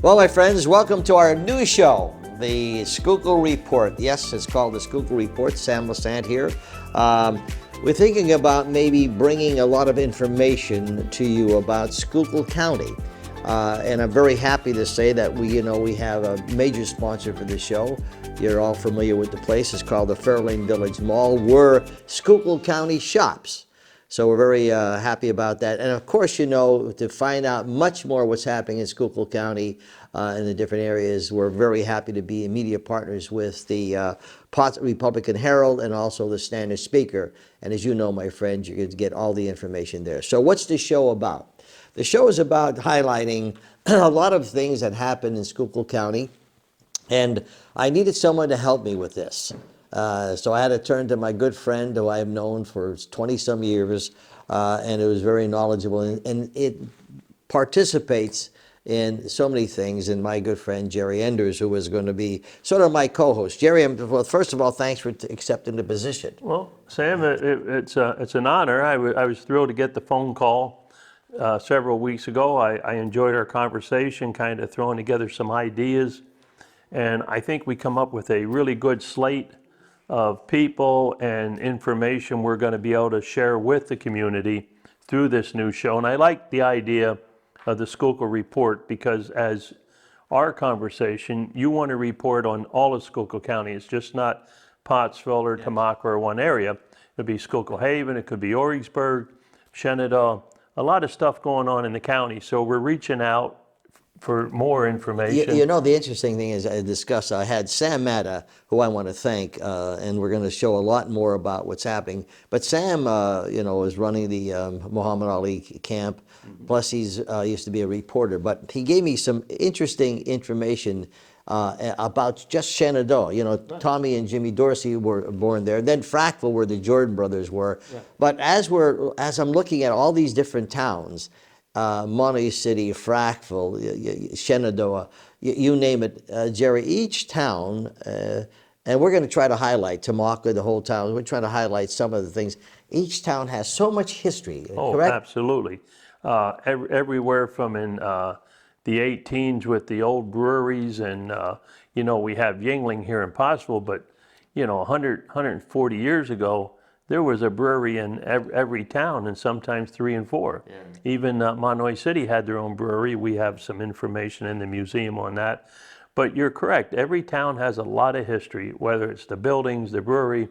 Well, my friends, welcome to our new show, the Schuylkill Report. Yes, it's called the Schuylkill Report. Sam Lesante here. We're thinking about maybe bringing a lot of information to you about Schuylkill County. And I'm very happy to say that we have a major sponsor for this show. You're all familiar with the place. It's called the Fairlane Village Mall. We're Schuylkill County shops. So we're very happy about that. And of course, to find out much more what's happening in Schuylkill County in the different areas, we're very happy to be media partners with the Tots Republican Herald and also the Standard Speaker. And as you know, my friends, you can get all the information there. So what's the show about? The show is about highlighting a lot of things that happen in Schuylkill County. And I needed someone to help me with this. So I had to turn to my good friend who I have known for 20-some years, and it was very knowledgeable, and it participates in so many things, and my good friend Jerry Enders, who is going to be sort of my co-host. Jerry, well, first of all, thanks for accepting the position. Well, Sam, it's an honor. I was thrilled to get the phone call several weeks ago. I enjoyed our conversation, kind of throwing together some ideas, and I think we come up with a really good slate of people and information we're going to be able to share with the community through this new show. And I like the idea of the Schuylkill Report because as our conversation, you want to report on all of Schuylkill County. It's just not Pottsville or Tamaka or one area. It could be Schuylkill Haven, it could be Origsburg, Shenandoah, a lot of stuff going on in the county. So we're reaching out for more information. The interesting thing is I had Sam Matta, who I want to thank, and we're going to show a lot more about what's happening. But Sam, is running the Muhammad Ali camp, plus he's used to be a reporter. But he gave me some interesting information about just Shenandoah. Tommy and Jimmy Dorsey were born there. Then Frackville, where the Jordan brothers were. Yeah. But as I'm looking at all these different towns, Monterey City, Frackville, Shenandoah, you name it, Jerry, each town, and we're going to try to highlight Tamaka, the whole town. We're trying to highlight some of the things. Each town has so much history, correct? Absolutely. Everywhere from in the 18s with the old breweries, and we have Yingling here in Pottsville, but 140 years ago, there was a brewery in every town, and sometimes 3 and 4. Yeah. Even Monterey City had their own brewery. We have some information in the museum on that. But you're correct. Every town has a lot of history, whether it's the buildings, the brewery,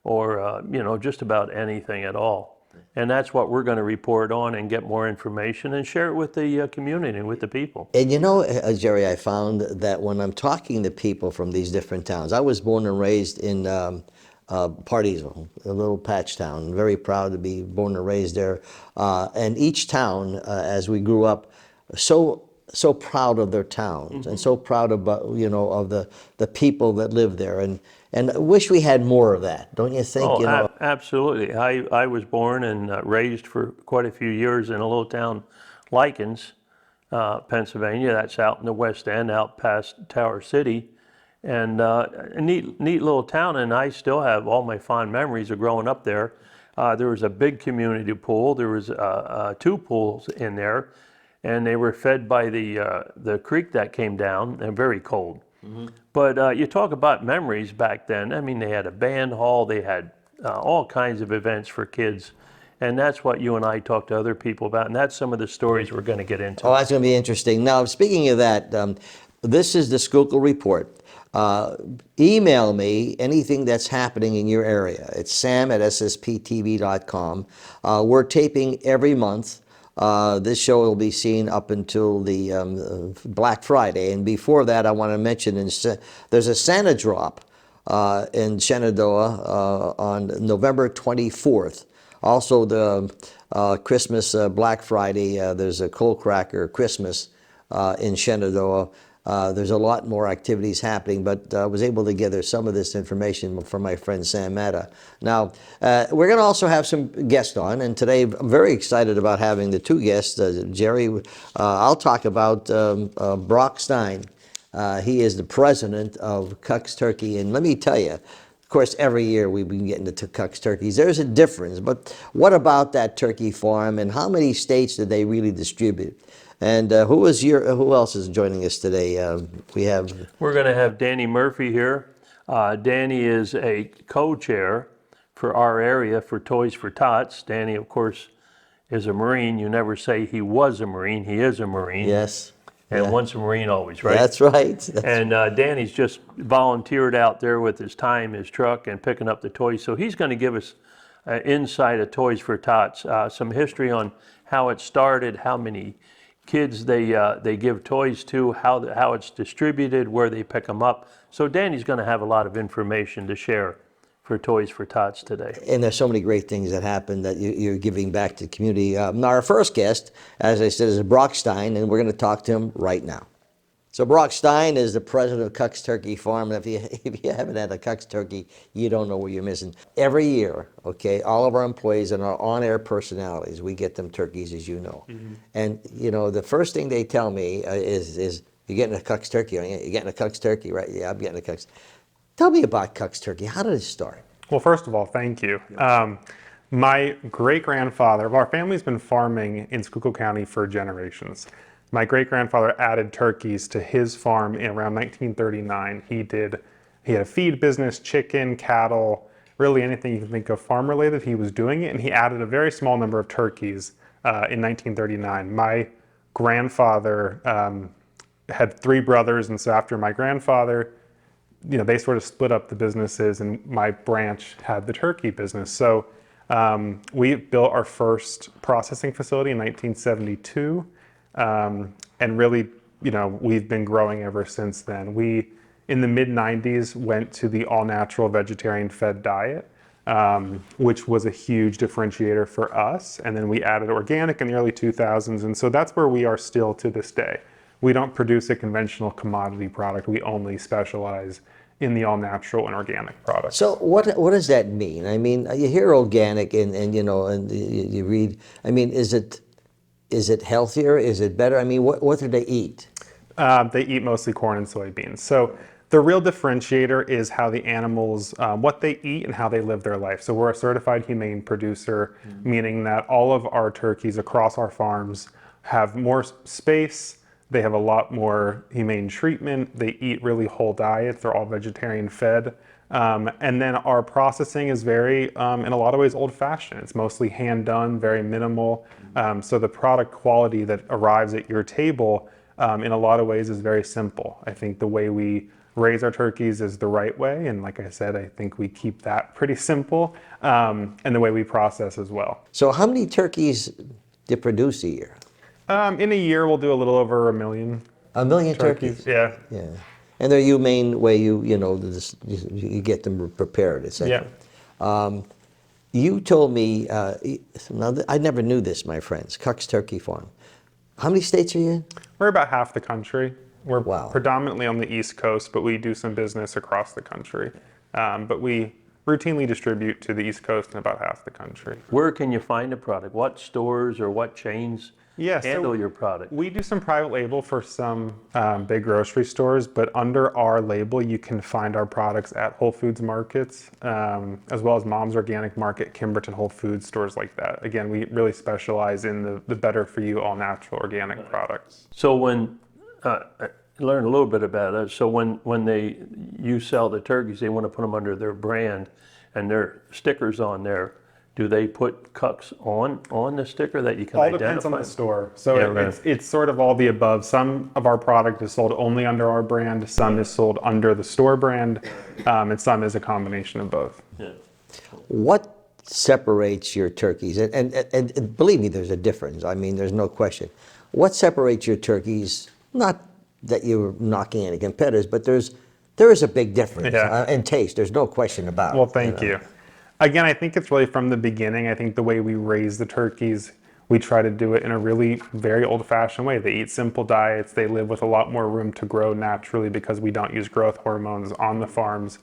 or just about anything at all. And that's what we're going to report on and get more information and share it with the community and with the people. And Jerry, I found that when I'm talking to people from these different towns, I was born and raised in Pardeesville, a little patch town. Very proud to be born and raised there. And each town, as we grew up, so proud of their towns, and so proud about of the people that live there, and I wish we had more of that, don't you think? Oh, absolutely. I was born and raised for quite a few years in a little town, Likens, Pennsylvania. That's out in the West End, out past Tower City. And a neat little town, and I still have all my fond memories of growing up there. There was a big community pool. There was 2 pools in there, and they were fed by the creek that came down, and very cold. Mm-hmm. But you talk about memories back then. I mean, they had a band hall. They had all kinds of events for kids. And that's what you and I talk to other people about, and that's some of the stories we're going to get into. Oh, that's going to be interesting. Now, speaking of that, this is the Schuylkill Report. Email me anything that's happening in your area. It's sam@ssptv.com. We're taping every month. This show will be seen up until the Black Friday. And before that, I want to mention there's a Santa drop in Shenandoah on November 24th. Also, the Christmas Black Friday, there's a coal cracker Christmas in Shenandoah. there's a lot more activities happening, but I was able to gather some of this information from my friend Sam Matta. Now, we're going to also have some guests on, and today I'm very excited about having the two guests. Jerry, I'll talk about Brock Stein. He is the president of Koch's Turkey, and let me tell you, of course, every year we've been getting into Koch's turkeys. There's a difference, but what about that turkey farm, and how many states do they really distribute? And who else is joining us today? We're going to have Danny Murphy here. Danny is a co-chair for our area for Toys for Tots. Danny, of course, is a Marine. You never say he was a Marine. He is a Marine. Yes. And Yeah. once a Marine, always, right? That's right. And Danny's just volunteered out there with his time, his truck, and picking up the toys. So he's going to give us insight of Toys for Tots, some history on how it started, how many kids they give toys to, how it's distributed, where they pick them up. So Danny's going to have a lot of information to share for Toys for Tots today. And there's so many great things that happen that you're giving back to the community. Now, our first guest, as I said, is Brock Stein, and we're going to talk to him right now. So Brock Stein is the president of Koch's Turkey Farm. And if you haven't had a Koch's Turkey, you don't know what you're missing. Every year, okay, all of our employees and our on-air personalities, we get them turkeys, as you know. Mm-hmm. And, you know, the first thing they tell me is you're getting a Koch's Turkey, aren't you? You're getting a Koch's Turkey, right? Yeah, I'm getting a Koch's. Tell me about Koch's Turkey. How did it start? Well, first of all, thank you. My great-grandfather, our family's been farming in Schuylkill County for generations. My great-grandfather added turkeys to his farm in around 1939. He had a feed business, chicken, cattle, really anything you can think of farm-related, he was doing it, and he added a very small number of turkeys in 1939. My grandfather had three brothers, and so after my grandfather, you know, they sort of split up the businesses, and my branch had the turkey business. So we built our first processing facility in 1972, and really, you know, we've been growing ever since then. We, in the mid-90s, went to the all-natural vegetarian-fed diet, which was a huge differentiator for us, and then we added organic in the early 2000s, and so that's where we are still to this day. We don't produce a conventional commodity product. We only specialize in the all-natural and organic products. So what does that mean? I mean, you hear organic and you know, and you read, I mean, is it healthier? Is it better? I mean, what do they eat? They eat mostly corn and soybeans. So the real differentiator is how the animals, what they eat and how they live their life. So we're a certified humane producer, meaning that all of our turkeys across our farms have more space. They have a lot more humane treatment. They eat really whole diets. They're all vegetarian fed. And then our processing is very, in a lot of ways, old-fashioned. It's mostly hand-done, very minimal. So the product quality that arrives at your table, in a lot of ways, is very simple. I think the way we raise our turkeys is the right way. And like I said, I think we keep that pretty simple, and the way we process as well. So how many turkeys do you produce a year? In a year, we'll do a little over 1 million. 1 million turkeys? Yeah. Yeah. And they're humane way you you get them prepared, etc. Yeah. You told me, now I never knew this, my friends, Koch's Turkey Farm. How many states are you in? We're about half the country. We're Wow. predominantly on the East Coast, but we do some business across the country. But we routinely distribute to the East Coast and about half the country. Where can you find a product? What stores or what chains handle your product? We do some private label for some big grocery stores, but under our label, you can find our products at Whole Foods markets, as well as Mom's Organic Market, Kimberton Whole Foods, stores like that. Again, we really specialize in the better for you, all natural organic products. So when, I learned a little bit about it. So when you sell the turkeys, they want to put them under their brand and their stickers on there. Do they put Koch's on the sticker that you can identify? All depends on the store. So Yeah, it's sort of all the above. Some of our product is sold only under our brand, some is sold under the store brand, and some is a combination of both. Yeah. What separates your turkeys? And believe me, there's a difference. I mean, there's no question. What separates your turkeys? Not that you're knocking any competitors, but there is a big difference in taste. There's no question about it. Well, thank you. Again, I think it's really from the beginning. I think the way we raise the turkeys, We try to do it in a really very old-fashioned way. They eat simple diets. They live with a lot more room to grow naturally because we don't use growth hormones on the farms.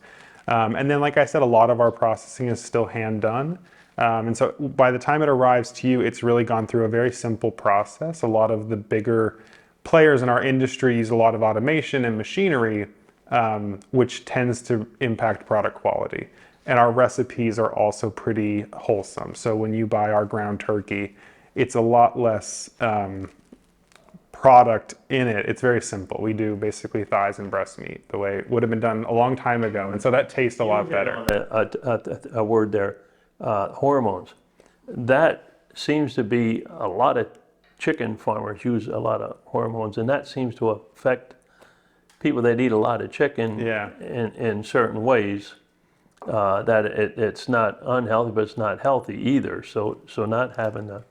And then, like I said, a lot of our processing is still hand done. And so by the time it arrives to you, it's really gone through a very simple process. A lot of the bigger players in our industry use a lot of automation and machinery, which tends to impact product quality. And our recipes are also pretty wholesome. So when you buy our ground turkey, it's a lot less product in it. It's very simple. We do basically thighs and breast meat the way it would have been done a long time ago. And so that tastes a lot better. A word there, hormones. That seems to be a lot of chicken farmers use a lot of hormones, and that seems to affect people that eat a lot of chicken in certain ways. That it's not unhealthy, but it's not healthy either. So not having the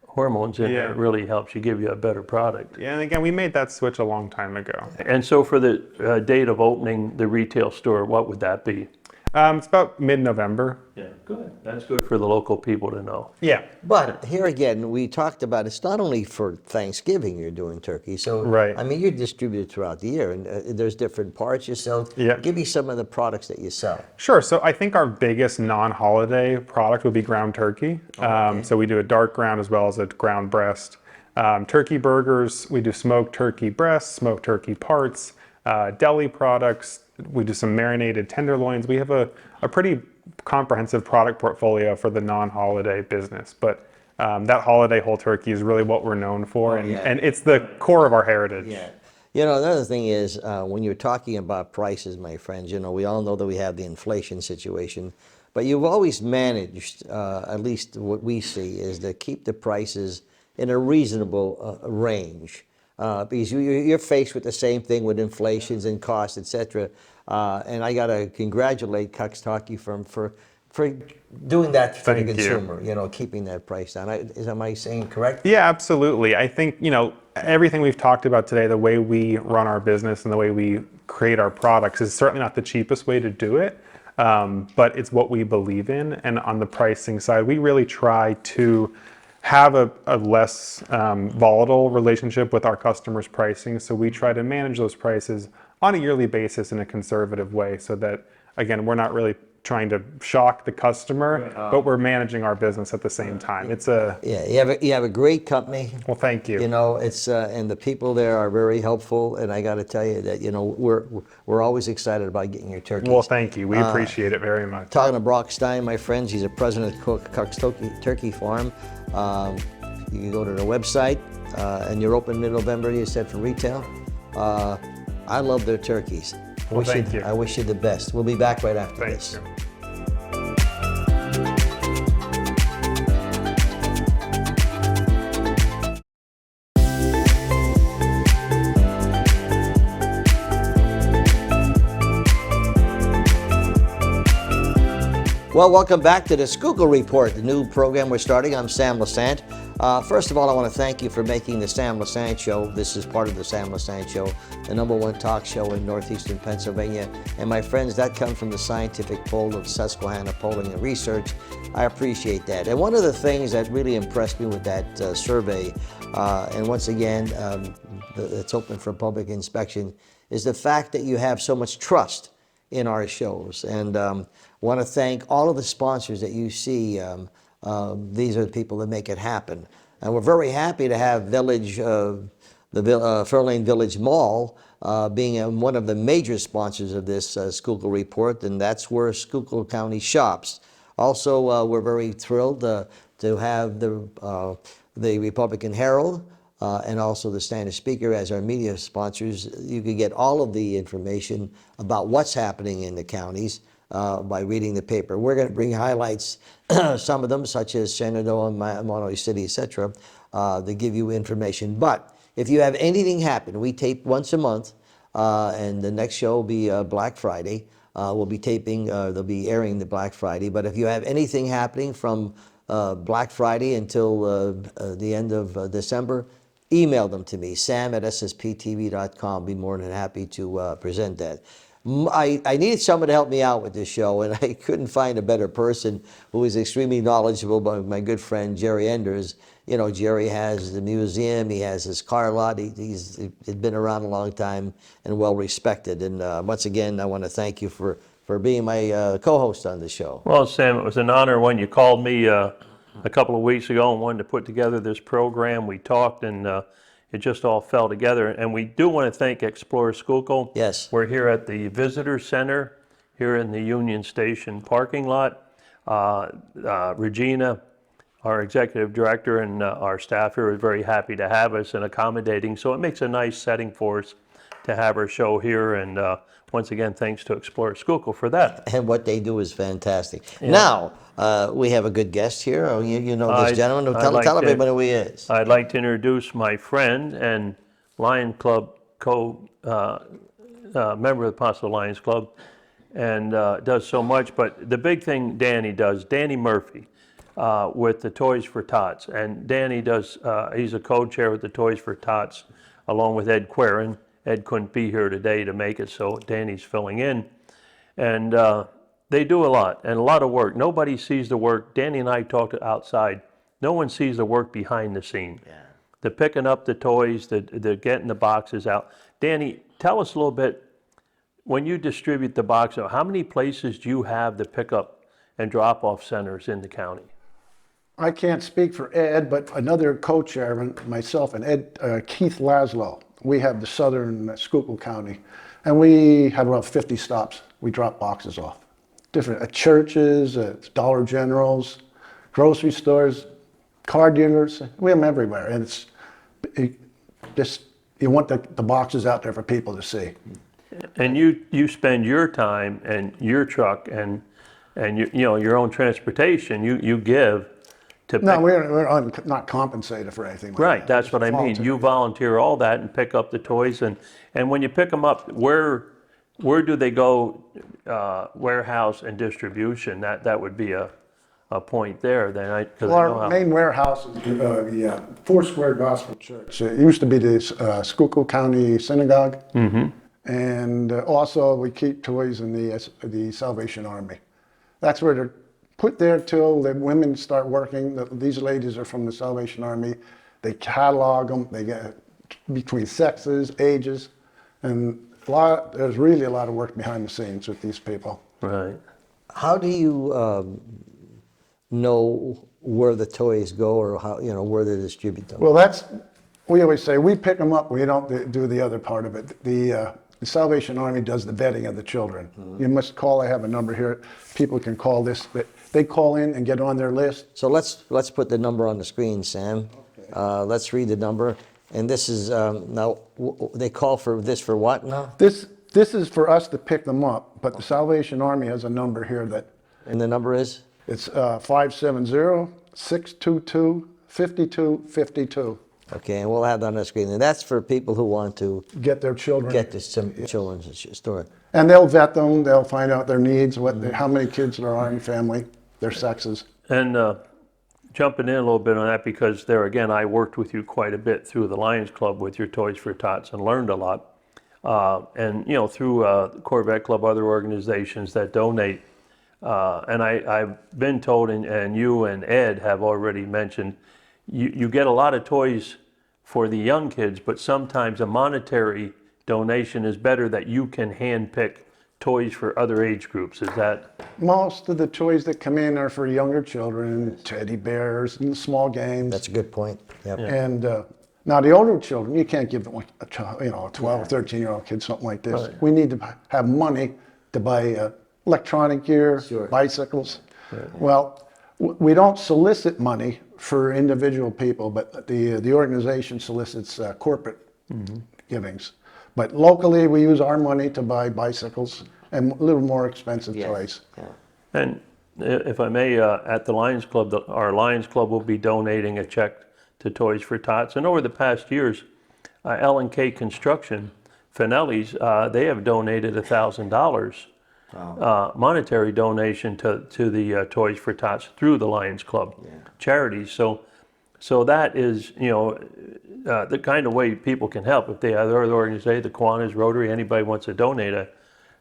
hormones in there really helps you, give you a better product. Yeah, and again, we made that switch a long time ago. And so for the date of opening the retail store, what would that be? It's about mid-November. Yeah, good. That's good for the local people to know. Yeah. But here again, we talked about it's not only for Thanksgiving you're doing turkey. So, Right. I mean, you're distributed throughout the year, and there's different parts you sell. Yeah. Give me some of the products that you sell. Sure. So I think our biggest non-holiday product would be ground turkey. So we do a dark ground as well as a ground breast. Turkey burgers, we do smoked turkey breasts, smoked turkey parts, deli products. We do some marinated tenderloins. We have a pretty comprehensive product portfolio for the non-holiday business. But that holiday whole turkey is really what we're known for, and it's the core of our heritage. Yeah. You know, another thing is when you're talking about prices, my friends, you know, we all know that we have the inflation situation, but you've always managed, at least what we see, is to keep the prices in a reasonable range. Because you're faced with the same thing with inflations and costs, etc. And I got to congratulate Koch Turkey Firm for doing that for the consumer. You know, keeping that price down. Am I saying correct? Yeah, absolutely. I think, you know, everything we've talked about today, the way we run our business and the way we create our products is certainly not the cheapest way to do it, but it's what we believe in. And on the pricing side, we really try to have a less volatile relationship with our customers' pricing. So we try to manage those prices on a yearly basis in a conservative way so that, again, we're not really trying to shock the customer, but we're managing our business at the same time. It's a... Yeah, you have a great company. Well, thank you. You know, it's and the people there are very helpful, and I got to tell you that, you know, we're always excited about getting your turkeys. Well, thank you. We appreciate it very much. Talking to Brock Stein, my friends, he's a president of Koch's Turkey Farm. You can go to their website, and you're open mid-November, you said, for retail. I love their turkeys. Well, thank you. I wish you the best. We'll be back right after this. Thank you. Well, welcome back to the Schuylkill Report, the new program we're starting. I'm Sam Lesante. First of all, I want to thank you for making the Sam Lesante Show. This is part of the Sam Lesante Show, the #1 talk show in northeastern Pennsylvania. And my friends, that comes from the scientific poll of Susquehanna Polling and Research. I appreciate that. And one of the things that really impressed me with that survey, and once again, it's open for public inspection, is the fact that you have so much trust in our shows. And want to thank all of the sponsors that you see. These are the people that make it happen. And we're very happy to have Fairlane Village Mall being one of the major sponsors of this Schuylkill Report, and that's where Schuylkill County shops. Also, we're very thrilled to have the Republican Herald and also the Standard Speaker as our media sponsors. You can get all of the information about what's happening in the counties by reading the paper. We're going to bring highlights, some of them, such as Shenandoah, Monomoy City, etc., to give you information. But if you have anything happen, we tape once a month, and the next show will be Black Friday. We'll be taping, they'll be airing the Black Friday. But if you have anything happening from Black Friday until the end of December, email them to me, sam@ssptv.com. Be more than happy to present that. I needed someone to help me out with this show, and I couldn't find a better person who is extremely knowledgeable. But my good friend Jerry Enders, you know, Jerry has the museum, he has his car lot, he's been around a long time and well respected. And once again, I want to thank you for being my co-host on the show. Well, Sam, it was an honor when you called me a couple of weeks ago and wanted to put together this program. We talked, and it just all fell together. And we do want to thank Explorer Schuylkill. Yes. We're here at the Visitor Center here in the Union Station parking lot. Regina, our executive director, and our staff here are very happy to have us and accommodating. So it makes a nice setting for us to have our show here. And once again, thanks to Explorer Schuylkill for that. And what they do is fantastic. Now, we have a good guest here. Oh, you know this gentleman. Tell everybody who he is. I'd like to introduce my friend and Lion Club member of the Possible Lions Club, and does so much. But the big thing Danny does, Danny Murphy, with the Toys for Tots. And Danny does, he's a co-chair with the Toys for Tots, along with Ed Querin. Ed couldn't be here today to make it, so Danny's filling in. And they do a lot, and a lot of work. Nobody sees the work. Danny and I talked outside. No one sees the work behind the scene. Yeah. The picking up the toys, the getting the boxes out. Danny, tell us a little bit, when you distribute the boxes, how many places do you have the pickup and drop-off centers in the county? I can't speak for Ed, but another co-chairman, myself and Ed, Keith Laszlo, we have the southern Schuylkill County, and we have about 50 stops. We drop boxes off. Different churches, Dollar Generals, grocery stores, car dealers. We have them everywhere, and you want the boxes out there for people to see. And you spend your time and your truck and your own transportation. You give to no, we're not compensated for anything like right, that. that's what I mean. You volunteer all that and pick up the toys, and when you pick them up, where do they go? Warehouse and distribution. That would be a point there. Then Our main warehouse is the Foursquare Gospel Church. It used to be the Schuylkill County Synagogue, and also we keep toys in the Salvation Army. That's where they're put there till the women start working. These ladies are from the Salvation Army. They catalog them. They get between sexes, ages, and there's really a lot of work behind the scenes with these people. Right. How do you know where the toys go, or how where they distribute them? Well, we always say we pick them up. We don't do the other part of it. The Salvation Army does the vetting of the children. You must call. I have a number here. People can call this. They call in and get on their list. So let's put the number on the screen, Sam. Okay. Let's read the number. And this is now they call for this for what now? This is for us to pick them up, but the Salvation Army has a number here that. And the number is? It's 570-622-5252. Okay, and we'll have that on the screen. And that's for people who want to get their children. Get this children's store. And they'll vet them. They'll find out their needs, how many kids there are in the family, their sexes. And jumping in a little bit on that, because there again, I worked with you quite a bit through the Lions Club with your Toys for Tots and learned a lot. And through Corvette Club, other organizations that donate. And I've been told, and you and Ed have already mentioned, you get a lot of toys for the young kids, but sometimes a monetary donation is better, that you can hand pick toys for other age groups. Is that? Most of the toys that come in are for younger children, teddy bears and small games. That's a good point. Yep. Yeah. And now the older children, you can't give them a child, a 12 or 13-year-old kid something like this. Right. We need to have money to buy electronic gear, bicycles. Right. Well, we don't solicit money for individual people, but the organization solicits corporate givings. But locally, we use our money to buy bicycles and a little more expensive toys. Yeah. And if I may, at the Lions Club, our Lions Club will be donating a check to Toys for Tots. And over the past years, L&K Construction, Finelli's, they have donated $1,000 monetary donation to the Toys for Tots through the Lions Club charities. So that is, the kind of way people can help. If they have other organizations, the Kiwanis, Rotary, anybody wants to donate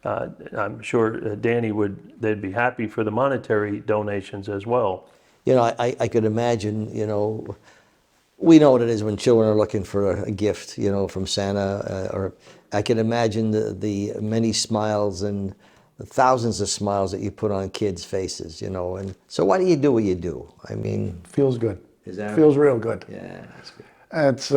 I'm sure Danny they'd be happy for the monetary donations as well. You know, I could imagine, you know, we know what it is when children are looking for a gift, you know, from Santa, or I can imagine the many smiles and the thousands of smiles that you put on kids' faces, you know. And so why do you do what you do? I mean, Feels good. Is that Feels real good. yeah, that's good. It's,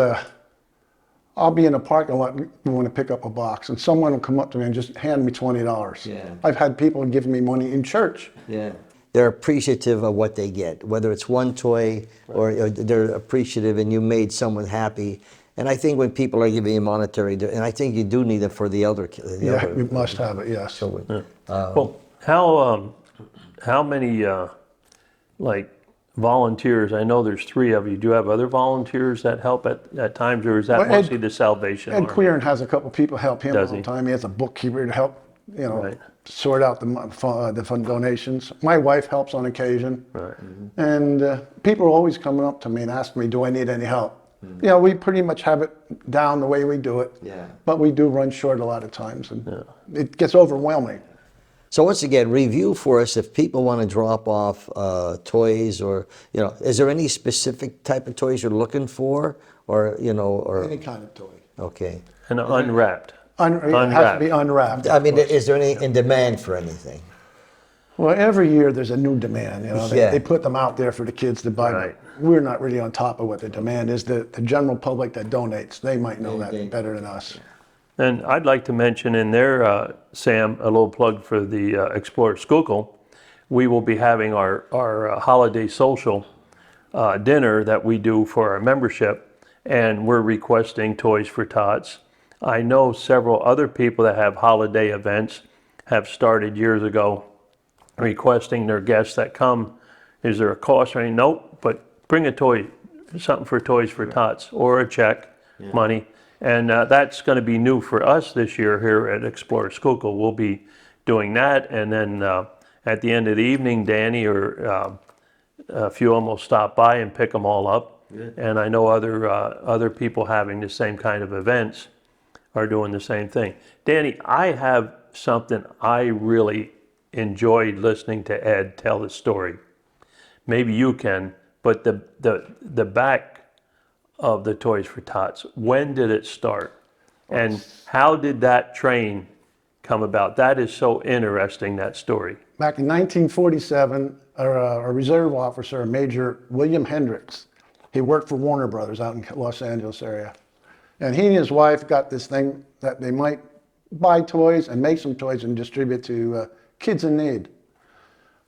I'll be in a parking lot and want to pick up a box, and someone will come up to me and just hand me $20. Yeah. I've had people give me money in church. Yeah. They're appreciative of what they get, whether it's one toy or they're appreciative and you made someone happy. And I think when people are giving you monetary, and I think you do need it for the elder. Yeah, we must have it, yes. So, Well, how many like volunteers? I know there's 3 of you. Do you have other volunteers that help at times, or is that Well, mostly the Salvation Ed Army? Queern has a couple people help him Does all the he? time. He has a bookkeeper to help, you know, Right. sort out the fund donations. My wife helps on occasion. Right. And people are always coming up to me and asking me, do I need any help? You know, we pretty much have it down the way we do it. Yeah. But we do run short a lot of times, and it gets overwhelming. so once again, review for us if people want to drop off toys, or, you know, is there any specific type of toys you're looking for, or, you know, or, Any kind of toy. okay. And unwrapped. It has to be unwrapped. I mean, is there any in demand for anything? Well, every year there's a new demand. You know, Yeah. they put them out there for the kids to buy. Right. But we're not really on top of what the demand is. The general public that donates, they might know that better than us. And I'd like to mention in there, Sam, a little plug for the Explorer Schuylkill. We will be having our holiday social dinner that we do for our membership, and we're requesting Toys for Tots. I know several other people that have holiday events have started years ago requesting their guests that come. Is there a cost or anything? Nope, but bring a toy, something for Toys for Tots, or a check, money. And that's going to be new for us this year here at Explorer Schuylkill. We'll be doing that, and then at the end of the evening, Danny or a few of them will stop by and pick them all up. And I know other people having the same kind of events are doing the same thing. Danny, I have something I really enjoyed listening to Ed tell the story. Maybe you can, but the back of the Toys for Tots, when did it start? And how did that train come about? That is so interesting, that story. Back in 1947, a reserve officer, Major William Hendricks, he worked for Warner Brothers out in Los Angeles area. And he and his wife got this thing that they might buy toys and make some toys and distribute to kids in need.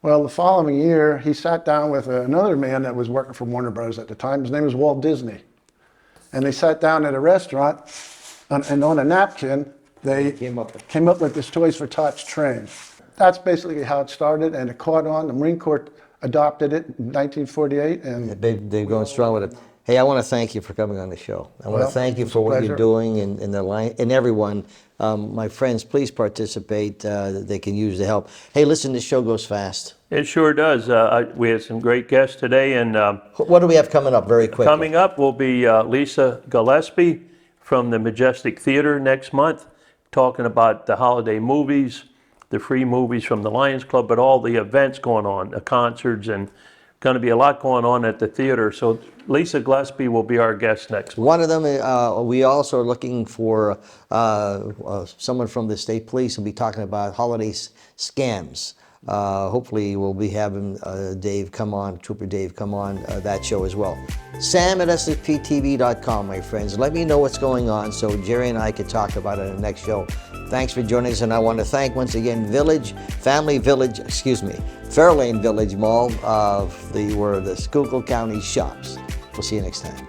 Well, the following year, he sat down with another man that was working for Warner Brothers at the time. His name was Walt Disney. And they sat down at a restaurant, and on a napkin, they came up with this Toys for Tots train. That's basically how it started, and it caught on. The Marine Corps adopted it in 1948. And They're going strong with it. Hey, I want to thank you for coming on the show. I want to thank you it's for a what pleasure. you're doing, and the line, and everyone. My friends, please participate. They can use the help. Hey, listen, this show goes fast. It sure does. We had some great guests today, and What do we have coming up very quickly? coming up will be Lisa Gillespie from the Majestic Theater next month, talking about the holiday movies, the free movies from the Lions Club, but all the events going on, the concerts, and going to be a lot going on at the theater. So Lisa Gillespie will be our guest next month. One of them, we also are looking for someone from the state police who'll be talking about holiday scams. Hopefully we'll be having Dave come on, Trooper Dave come on that show as well. Sam at SFPTV.com, my friends. Let me know what's going on so Jerry and I could talk about it in the next show. Thanks for joining us, and I want to thank once again Fairlane Village Mall, where the Schuylkill County shops. We'll see you next time.